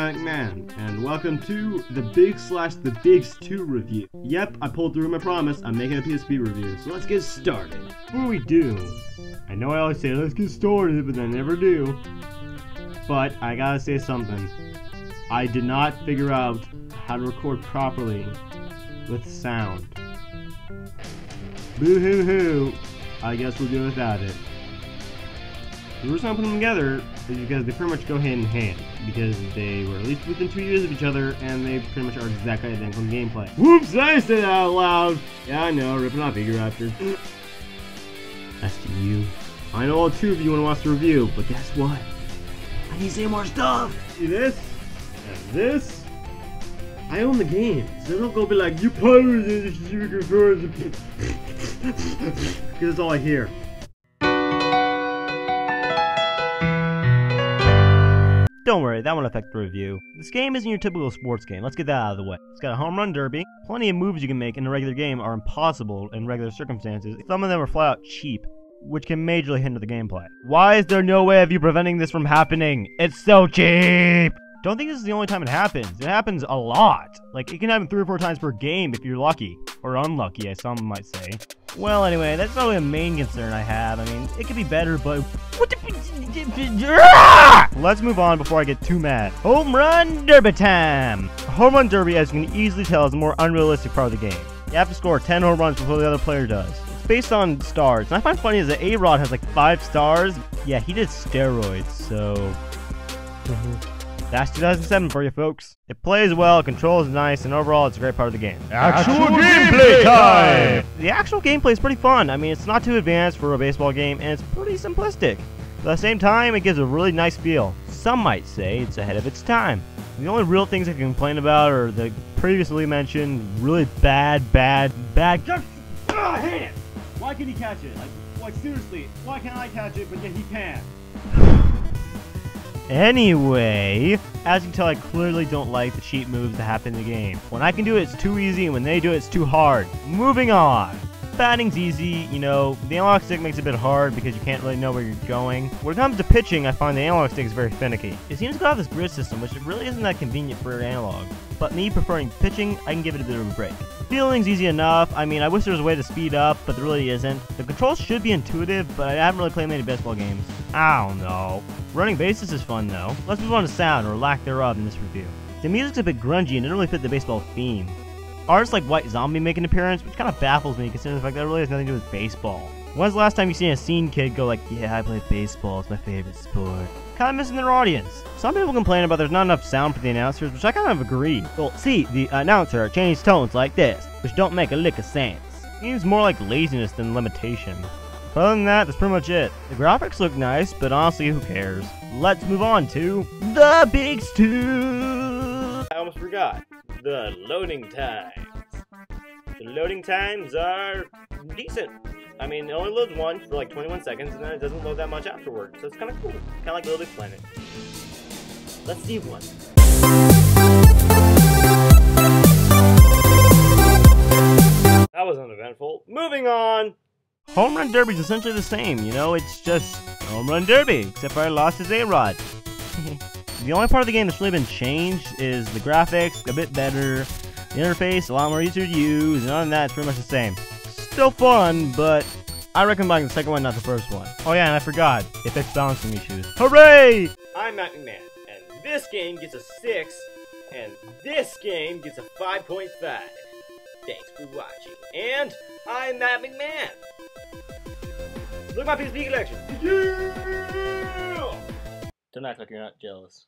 Mac Man, and welcome to the Big/The Bigs 2 review. Yep, I pulled through my promise, I'm making a PSP review, so let's get started. Before we do, I know I always say let's get started, but I never do. But I gotta say something. I did not figure out how to record properly with sound. Boo hoo hoo, I guess we'll do without it. The reason I put them together is because they pretty much go hand in hand, because they were at least within 2 years of each other, and they pretty much are exactly identical in gameplay. Whoops, I said that out loud! Yeah, I know, ripping off Big Raptors. Asking you. I know all two of you want to watch the review, but guess what? I need to say more stuff! See this? And this? I own the game, so don't go be like, you pirated it, you can because that's all I hear. Don't worry, that won't affect the review. This game isn't your typical sports game, let's get that out of the way. It's got a home run derby, plenty of moves you can make in a regular game are impossible in regular circumstances. Some of them are flat out cheap, which can majorly hinder the gameplay. Why is there no way of you preventing this from happening? It's so cheap! Don't think this is the only time it happens. It happens a lot. Like, it can happen 3 or 4 times per game if you're lucky. Or unlucky, as some might say. Well, anyway, that's probably a main concern I have. I mean, it could be better, but... Let's move on before I get too mad. Home Run Derby time! Home Run Derby, as you can easily tell, is a more unrealistic part of the game. You have to score 10 home runs before the other player does. It's based on stars. And I find funny is that A-Rod has like 5 stars. Yeah, he did steroids, so... That's 2007 for you folks. It plays well, controls nice, and overall it's a great part of the game. Actual gameplay time! The actual gameplay is pretty fun. I mean, it's not too advanced for a baseball game, and it's pretty simplistic. But at the same time, it gives a really nice feel. Some might say it's ahead of its time. The only real things I can complain about are the previously mentioned really bad... I hate it! Why can he catch it? Like seriously, why can't I catch it, but yet he can? Anyway, as you can tell, I clearly don't like the cheat moves that happen in the game. When I can do it, it's too easy, and when they do it, it's too hard. Moving on. Batting's easy, you know, the analog stick makes it a bit hard because you can't really know where you're going. When it comes to pitching, I find the analog stick is very finicky. It seems to go off this grid system, which really isn't that convenient for analog. But me preferring pitching, I can give it a bit of a break. Fielding's easy enough. I mean, I wish there was a way to speed up, but there really isn't. The controls should be intuitive, but I haven't really played many baseball games. I don't know. Running bases is fun though. Let's move on to sound, or lack thereof, in this review. The music's a bit grungy and doesn't really fit the baseball theme. Artists like White Zombie make an appearance, which kind of baffles me considering the fact that it really has nothing to do with baseball. When's the last time you seen a scene kid go like, yeah, I play baseball, it's my favorite sport? Kind of missing their audience. Some people complain about there's not enough sound for the announcers, which I kind of agree. Well, see, the announcer changed tones like this, which don't make a lick of sense. Seems more like laziness than limitation. But other than that, that's pretty much it. The graphics look nice, but honestly, who cares? Let's move on to the Bigs 2! I almost forgot. The loading times. The loading times are decent. I mean, it only loads once for like 21 seconds, and then it doesn't load that much afterwards. So it's kind of cool. Kind of like Little Big Planet. Let's see one. That was uneventful. Moving on! Home Run Derby is essentially the same, you know, it's just Home Run Derby, except for I lost his A-Rod. The only part of the game that's really been changed is the graphics, a bit better, the interface, a lot more easier to use, and other than that, it's pretty much the same. Still fun, but I recommend buying the second one, not the first one. Oh yeah, and I forgot, it fixed balancing issues. Hooray! I'm Mac Man, and this game gets a 6, and this game gets a 5.5. Thanks for watching, and I'm Matt McMahon. Look at my PSP collection. Yeah! Don't act like you're not jealous.